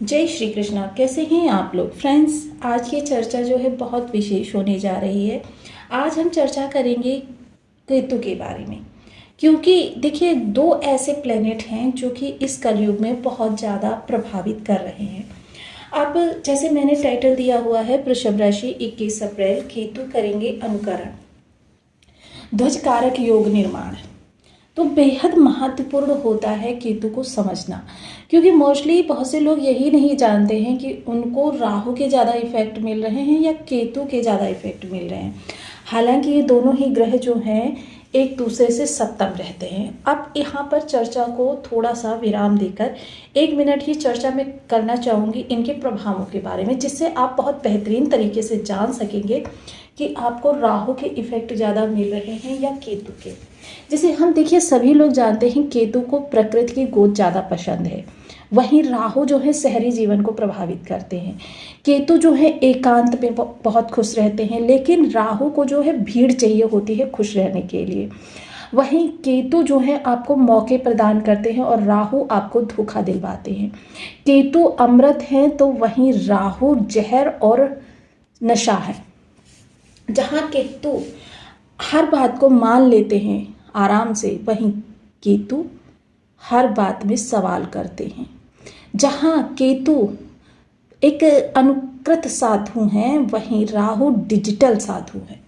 जय श्री कृष्णा। कैसे हैं आप लोग फ्रेंड्स। आज की चर्चा जो है बहुत विशेष होने जा रही है। आज हम चर्चा करेंगे केतु के बारे में, क्योंकि देखिए दो ऐसे प्लेनेट हैं जो कि इस कलयुग में बहुत ज़्यादा प्रभावित कर रहे हैं। अब जैसे मैंने टाइटल दिया हुआ है वृषभ राशि 21 अप्रैल केतु करेंगे अनुकरण, ध्वज कारक योग निर्माण। तो बेहद महत्वपूर्ण होता है केतु को समझना, क्योंकि मोस्टली बहुत से लोग यही नहीं जानते हैं कि उनको राहु के ज़्यादा इफेक्ट मिल रहे हैं या केतु के ज़्यादा इफेक्ट मिल रहे हैं। हालांकि ये दोनों ही ग्रह जो हैं एक दूसरे से सप्तम रहते हैं। अब यहाँ पर चर्चा को थोड़ा सा विराम देकर 1 मिनट ही चर्चा में करना चाहूँगी इनके प्रभावों के बारे में, जिससे आप बहुत बेहतरीन तरीके से जान सकेंगे कि आपको राहु के इफेक्ट ज़्यादा मिल रहे हैं या केतु के। जैसे हम देखिए सभी लोग जानते हैं केतु को प्रकृति की गोद ज़्यादा पसंद है, वहीं राहु जो है शहरी जीवन को प्रभावित करते हैं। केतु जो है एकांत में बहुत खुश रहते हैं, लेकिन राहु को जो है भीड़ चाहिए होती है खुश रहने के लिए। वहीं केतु जो है आपको मौके प्रदान करते हैं और राहु आपको धोखा दिलवाते हैं। केतु अमृत हैं तो वहीं राहु जहर और नशा है। जहाँ केतु हर बात को मान लेते हैं आराम से, वहीं केतु हर बात में सवाल करते हैं। जहाँ केतु एक अनुकृत साधु हैं, वहीं राहु डिजिटल साधु हैं।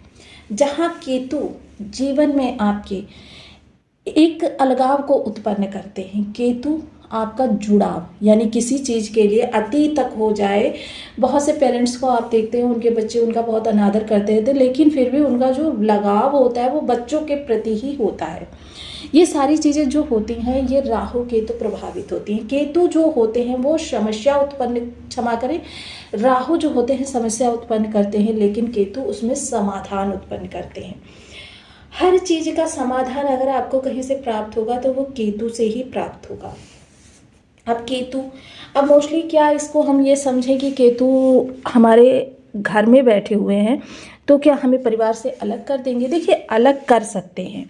जहाँ केतु जीवन में आपके एक अलगाव को उत्पन्न करते हैं, केतु आपका जुड़ाव यानी किसी चीज़ के लिए अति तक हो जाए। बहुत से पेरेंट्स को आप देखते हैं उनके बच्चे उनका बहुत अनादर करते रहते, लेकिन फिर भी उनका जो लगाव होता है वो बच्चों के प्रति ही होता है। ये सारी चीज़ें जो होती हैं ये राहु केतु प्रभावित होती हैं। केतु जो होते हैं वो समस्या उत्पन्न, क्षमा करें, राहु जो होते हैं समस्या उत्पन्न करते हैं, लेकिन केतु उसमें समाधान उत्पन्न करते हैं। हर चीज़ का समाधान अगर आपको कहीं से प्राप्त होगा तो वो केतु से ही प्राप्त होगा। अब केतु, अब मोस्टली क्या इसको हम ये समझें कि केतु हमारे घर में बैठे हुए हैं तो क्या हमें परिवार से अलग कर देंगे। देखिए अलग कर सकते हैं,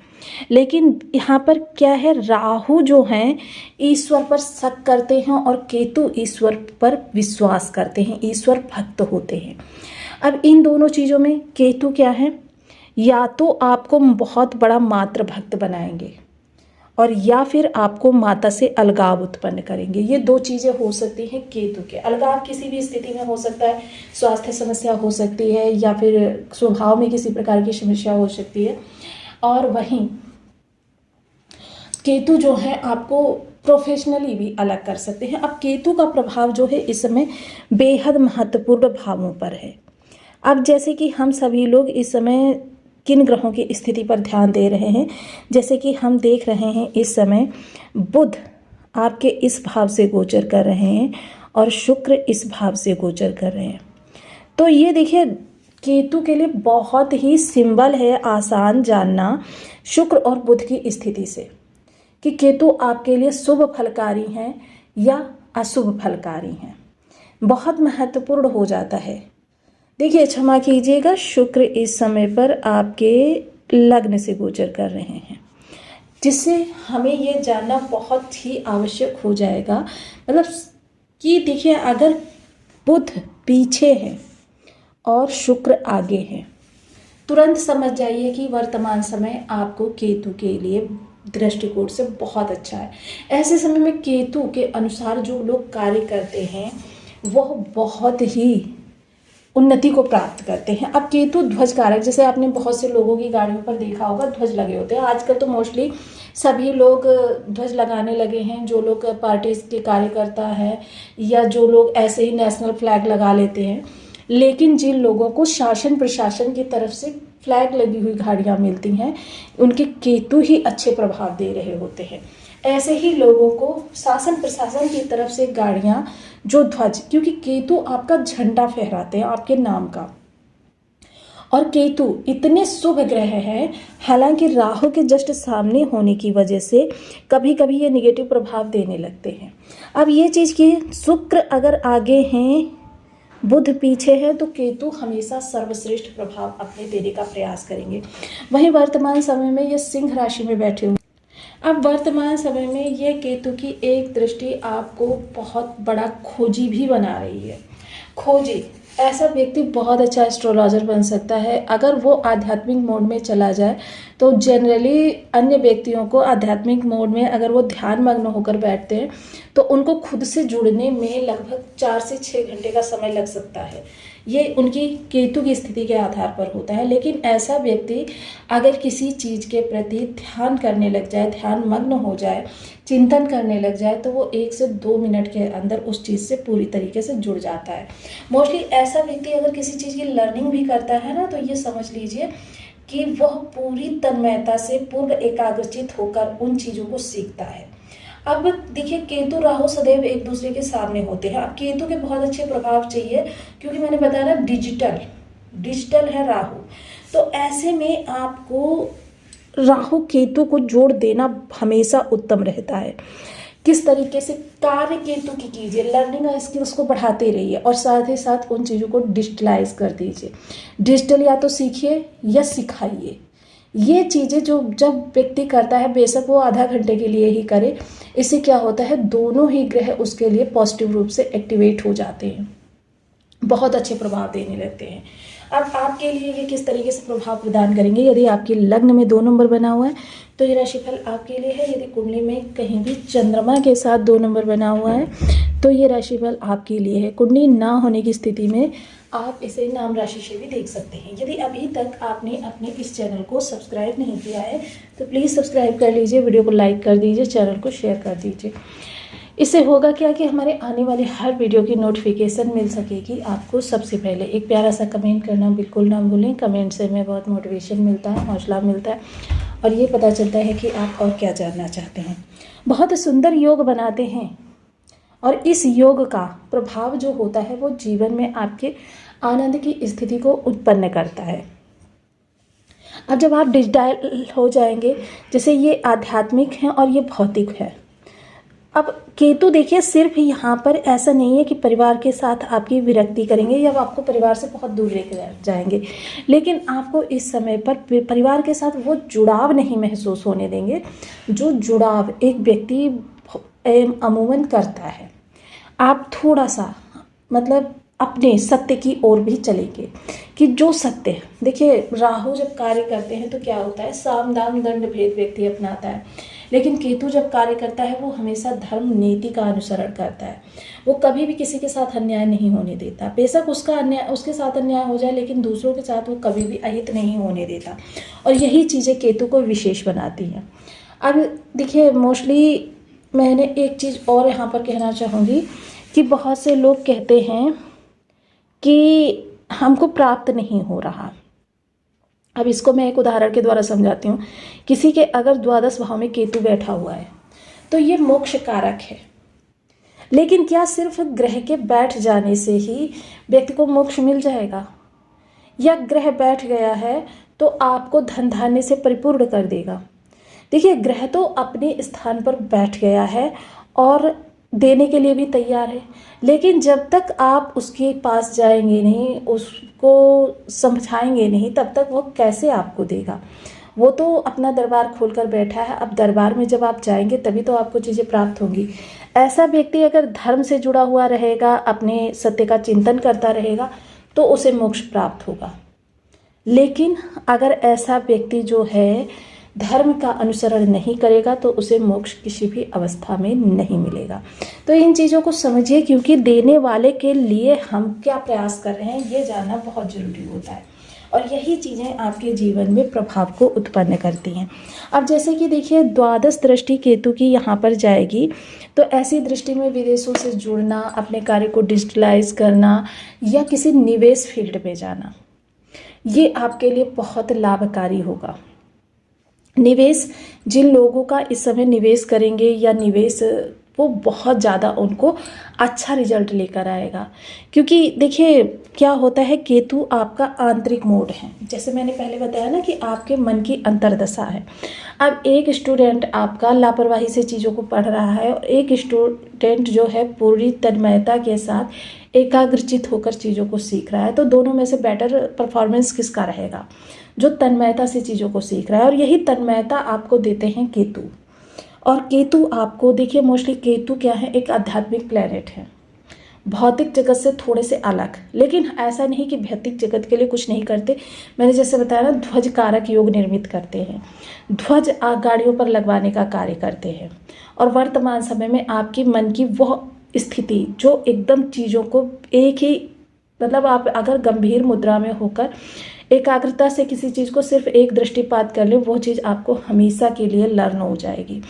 लेकिन यहाँ पर क्या है, राहु जो हैं ईश्वर पर शक करते हैं और केतु ईश्वर पर विश्वास करते हैं, ईश्वर भक्त होते हैं। अब इन दोनों चीज़ों में केतु क्या है, या तो आपको बहुत बड़ा मातृ भक्त बनाएंगे और या फिर आपको माता से अलगाव उत्पन्न करेंगे। ये दो चीज़ें हो सकती हैं केतु के। अलगाव किसी भी स्थिति में हो सकता है, स्वास्थ्य समस्या हो सकती है या फिर स्वभाव में किसी प्रकार की समस्या हो सकती है। और वहीं केतु जो है आपको प्रोफेशनली भी अलग कर सकते हैं। अब केतु का प्रभाव जो है इस समय बेहद महत्वपूर्ण भावों पर है। अब जैसे कि हम सभी लोग इस समय किन ग्रहों की स्थिति पर ध्यान दे रहे हैं, जैसे कि हम देख रहे हैं इस समय बुध आपके इस भाव से गोचर कर रहे हैं और शुक्र इस भाव से गोचर कर रहे हैं। तो ये देखिए केतु के लिए बहुत ही सिंबल है, आसान जानना शुक्र और बुध की स्थिति से कि केतु आपके लिए शुभ फलकारी हैं या अशुभ फलकारी हैं। बहुत महत्वपूर्ण हो जाता है। देखिए क्षमा कीजिएगा, शुक्र इस समय पर आपके लग्न से गोचर कर रहे हैं, जिससे हमें ये जानना बहुत ही आवश्यक हो जाएगा, मतलब कि देखिए अगर बुध पीछे है और शुक्र आगे है, तुरंत समझ जाइए कि वर्तमान समय आपको केतु के लिए दृष्टिकोण से बहुत अच्छा है। ऐसे समय में केतु के अनुसार जो लोग कार्य करते हैं वह बहुत ही उन्नति को प्राप्त करते हैं। अब केतु ध्वज कारक, जैसे आपने बहुत से लोगों की गाड़ियों पर देखा होगा ध्वज लगे होते हैं। आजकल तो मोस्टली सभी लोग ध्वज लगाने लगे हैं, जो लोग पार्टी के कार्यकर्ता हैं या जो लोग ऐसे ही नेशनल फ्लैग लगा लेते हैं। लेकिन जिन लोगों को शासन प्रशासन की तरफ से फ्लैग लगी हुई गाड़ियाँ मिलती हैं, उनके केतु ही अच्छे प्रभाव दे रहे होते हैं। ऐसे ही लोगों को शासन प्रशासन की तरफ से गाड़ियाँ जो ध्वज, क्योंकि केतु आपका झंडा फहराते हैं आपके नाम का, और केतु इतने शुभ ग्रह हैं, हालांकि राहु के जस्ट सामने होने की वजह से कभी कभी ये निगेटिव प्रभाव देने लगते हैं। अब ये चीज़ कि शुक्र अगर आगे हैं, बुध पीछे है, तो केतु हमेशा सर्वश्रेष्ठ प्रभाव अपने देने का प्रयास करेंगे। वहीं वर्तमान समय में ये सिंह राशि में बैठे हुए। अब वर्तमान समय में यह केतु की एक दृष्टि आपको बहुत बड़ा खोजी भी बना रही है। खोजी, ऐसा व्यक्ति बहुत अच्छा एस्ट्रोलॉजर बन सकता है अगर वो आध्यात्मिक मोड में चला जाए। तो जनरली अन्य व्यक्तियों को आध्यात्मिक मोड में अगर वो ध्यान मग्न होकर बैठते हैं तो उनको खुद से जुड़ने में लगभग 4 से 6 घंटे का समय लग सकता है। ये उनकी केतु की स्थिति के आधार पर होता है। लेकिन ऐसा व्यक्ति अगर किसी चीज़ के प्रति ध्यान करने लग जाए, ध्यान मग्न हो जाए, चिंतन करने लग जाए, तो वो 1 से 2 मिनट के अंदर उस चीज़ से पूरी तरीके से जुड़ जाता है। मोस्टली ऐसा व्यक्ति अगर किसी चीज़ की लर्निंग भी करता है ना, तो ये समझ लीजिए कि वह पूरी तन्मयता से पूर्ण एकाग्रचित होकर उन चीज़ों को सीखता है। अब देखिए, केतु राहु सदैव एक दूसरे के सामने होते हैं। अब केतु के बहुत अच्छे प्रभाव चाहिए, क्योंकि मैंने बताया ना डिजिटल है राहु। तो ऐसे में आपको राहु केतु को जोड़ देना हमेशा उत्तम रहता है। किस तरीके से कार्य केतु की कीजिए, लर्निंग स्किल्स को बढ़ाते रहिए और साथ ही साथ उन चीज़ों को डिजिटलाइज कर दीजिए। डिजिटल या तो सीखिए या सिखाइए। ये चीज़ें जो जब व्यक्ति करता है, बेशक वो आधा घंटे के लिए ही करे, इससे क्या होता है, दोनों ही ग्रह उसके लिए पॉजिटिव रूप से एक्टिवेट हो जाते हैं, बहुत अच्छे प्रभाव देने लगते हैं। अब आपके लिए ये किस तरीके से प्रभाव प्रदान करेंगे। यदि आपके लग्न में 2 नंबर बना हुआ है तो ये राशिफल आपके लिए है। यदि कुंडली में कहीं भी चंद्रमा के साथ 2 नंबर बना हुआ है तो ये राशिफल आपके लिए है। कुंडली ना होने की स्थिति में आप इसे नाम राशि से भी देख सकते हैं। यदि अभी तक आपने अपने इस चैनल को सब्सक्राइब नहीं किया है तो प्लीज़ सब्सक्राइब कर लीजिए, वीडियो को लाइक कर दीजिए, चैनल को शेयर कर दीजिए। इससे होगा क्या कि हमारे आने वाले हर वीडियो की नोटिफिकेशन मिल सकेगी आपको सबसे पहले। एक प्यारा सा कमेंट करना बिल्कुल ना भूलें। कमेंट से हमें बहुत मोटिवेशन मिलता है, हौसला मिलता है और ये पता चलता है कि आप और क्या जानना चाहते हैं। बहुत सुंदर योग बनाते हैं और इस योग का प्रभाव जो होता है वो जीवन में आपके आनंद की स्थिति को उत्पन्न करता है। अब जब आप डिजिटल हो जाएंगे, जैसे ये आध्यात्मिक है और ये भौतिक है। अब केतु देखिए, सिर्फ यहाँ पर ऐसा नहीं है कि परिवार के साथ आपकी विरक्ति करेंगे या आपको परिवार से बहुत दूर लेकर जाएंगे, लेकिन आपको इस समय पर परिवार के साथ वो जुड़ाव नहीं महसूस होने देंगे जो जुड़ाव एक व्यक्ति अमूमन करता है। आप थोड़ा सा मतलब अपने सत्य की ओर भी चलेंगे कि जो सत्य है। देखिए, राहु जब कार्य करते हैं तो क्या होता है, साम दाम दंड भेद व्यक्ति अपनाता है, लेकिन केतु जब कार्य करता है वो हमेशा धर्म नीति का अनुसरण करता है। वो कभी भी किसी के साथ अन्याय नहीं होने देता। बेशक उसके साथ अन्याय हो जाए, लेकिन दूसरों के साथ वो कभी भी अहित नहीं होने देता। और यही चीज़ें केतु को विशेष बनाती हैं। अब देखिए, मोस्टली मैंने एक चीज़ और यहाँ पर कहना चाहूँगी कि बहुत से लोग कहते हैं कि हमको प्राप्त नहीं हो रहा। अब इसको मैं एक उदाहरण के द्वारा समझाती हूँ। किसी के अगर 12 भाव में केतु बैठा हुआ है तो ये मोक्ष कारक है, लेकिन क्या सिर्फ ग्रह के बैठ जाने से ही व्यक्ति को मोक्ष मिल जाएगा, या ग्रह बैठ गया है तो आपको धन धान्य से परिपूर्ण कर देगा। देखिए, ग्रह तो अपने स्थान पर बैठ गया है और देने के लिए भी तैयार है, लेकिन जब तक आप उसके पास जाएंगे नहीं, उसको समझाएंगे नहीं, तब तक वो कैसे आपको देगा। वो तो अपना दरबार खोलकर बैठा है। अब दरबार में जब आप जाएंगे तभी तो आपको चीज़ें प्राप्त होंगी। ऐसा व्यक्ति अगर धर्म से जुड़ा हुआ रहेगा, अपने सत्य का चिंतन करता रहेगा, तो उसे मोक्ष प्राप्त होगा। लेकिन अगर ऐसा व्यक्ति जो है धर्म का अनुसरण नहीं करेगा तो उसे मोक्ष किसी भी अवस्था में नहीं मिलेगा। तो इन चीज़ों को समझिए, क्योंकि देने वाले के लिए हम क्या प्रयास कर रहे हैं ये जानना बहुत ज़रूरी होता है, और यही चीज़ें आपके जीवन में प्रभाव को उत्पन्न करती हैं। अब जैसे कि देखिए, 12 दृष्टि केतु की यहाँ पर जाएगी, तो ऐसी दृष्टि में विदेशों से जुड़ना, अपने कार्य को डिजिटलाइज करना या किसी निवेश फील्ड में जाना, ये आपके लिए बहुत लाभकारी होगा। निवेश, जिन लोगों का इस समय निवेश करेंगे या निवेश, वो बहुत ज़्यादा उनको अच्छा रिजल्ट लेकर आएगा। क्योंकि देखिए क्या होता है, केतु आपका आंतरिक मोड है। जैसे मैंने पहले बताया ना कि आपके मन की अंतर्दशा है। अब एक स्टूडेंट आपका लापरवाही से चीज़ों को पढ़ रहा है और एक स्टूडेंट जो है पूरी तन्मयता के साथ एकाग्रचित होकर चीज़ों को सीख रहा है। तो दोनों में से बेटर परफॉर्मेंस किसका रहेगा? जो तन्मयता से चीज़ों को सीख रहा है। और यही तन्मयता आपको देते हैं केतु। और केतु आपको देखिए, मोस्टली केतु क्या है, एक आध्यात्मिक प्लेनेट है, भौतिक जगत से थोड़े से अलग, लेकिन ऐसा नहीं कि भौतिक जगत के लिए कुछ नहीं करते। मैंने जैसे बताया ना, ध्वज कारक योग निर्मित करते हैं, ध्वज गाड़ियों पर लगवाने का कार्य करते हैं। और वर्तमान समय में आपकी मन की वह स्थिति जो एकदम चीज़ों को एक ही, मतलब आप अगर गंभीर मुद्रा में होकर एकाग्रता से किसी चीज़ को सिर्फ एक दृष्टिपात कर ले, वो चीज़ आपको हमेशा के लिए लर्न हो जाएगी।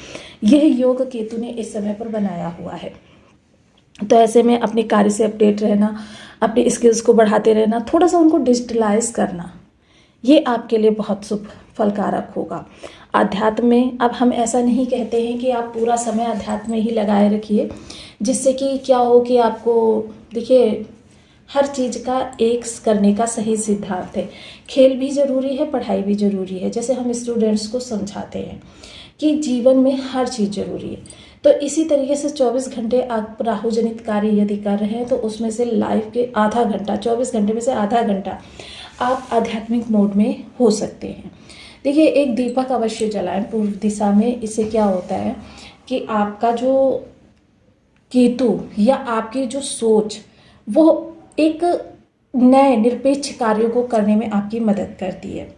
यह योग केतु ने इस समय पर बनाया हुआ है। तो ऐसे में अपने कार्य से अपडेट रहना, अपनी स्किल्स को बढ़ाते रहना, थोड़ा सा उनको डिजिटलाइज करना, ये आपके लिए बहुत शुभ फलकारक होगा। अध्यात्म में अब हम ऐसा नहीं कहते हैं कि आप पूरा समय अध्यात्म में ही लगाए रखिए, जिससे कि क्या हो कि आपको, देखिए, हर चीज़ का एक करने का सही सिद्धांत है। खेल भी ज़रूरी है, पढ़ाई भी ज़रूरी है। जैसे हम स्टूडेंट्स को समझाते हैं कि जीवन में हर चीज़ ज़रूरी है, तो इसी तरीके से 24 घंटे आप राहु जनित कार्य यदि कर रहे हैं तो उसमें से लाइफ के आधा घंटा, 24 घंटे में से आधा घंटा आप आध्यात्मिक मोड में हो सकते हैं। देखिए, एक दीपक अवश्य जलाएं पूर्व दिशा में। इससे क्या होता है कि आपका जो केतु या आपकी जो सोच, वो एक नए निरपेक्ष कार्यों को करने में आपकी मदद करती है।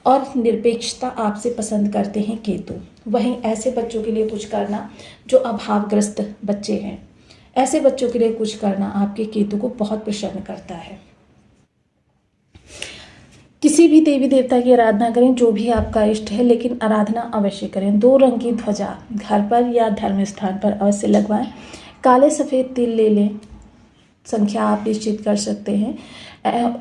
और निरपेक्षता आपसे पसंद करते हैं केतु। वहीं ऐसे बच्चों के लिए कुछ करना जो अभावग्रस्त बच्चे हैं, ऐसे बच्चों के लिए कुछ करना आपके केतु को बहुत प्रसन्न करता है। किसी भी देवी देवता की आराधना करें, जो भी आपका इष्ट है, लेकिन आराधना अवश्य करें। 2 रंग की ध्वजा घर पर या धर्म स्थान पर अवश्य लगवाएं। काले सफ़ेद तिल ले लें, संख्या आप निश्चित कर सकते हैं।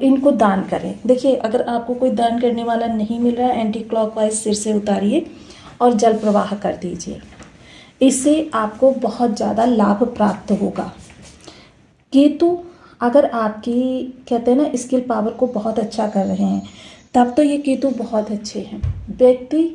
इनको दान करें। देखिए, अगर आपको कोई दान करने वाला नहीं मिल रहा है, एंटी क्लॉकवाइज सिर से उतारिए और जल प्रवाह कर दीजिए। इससे आपको बहुत ज़्यादा लाभ प्राप्त होगा। केतु अगर आपकी, कहते हैं ना, स्किल पावर को बहुत अच्छा कर रहे हैं, तब तो ये केतु बहुत अच्छे हैं। व्यक्ति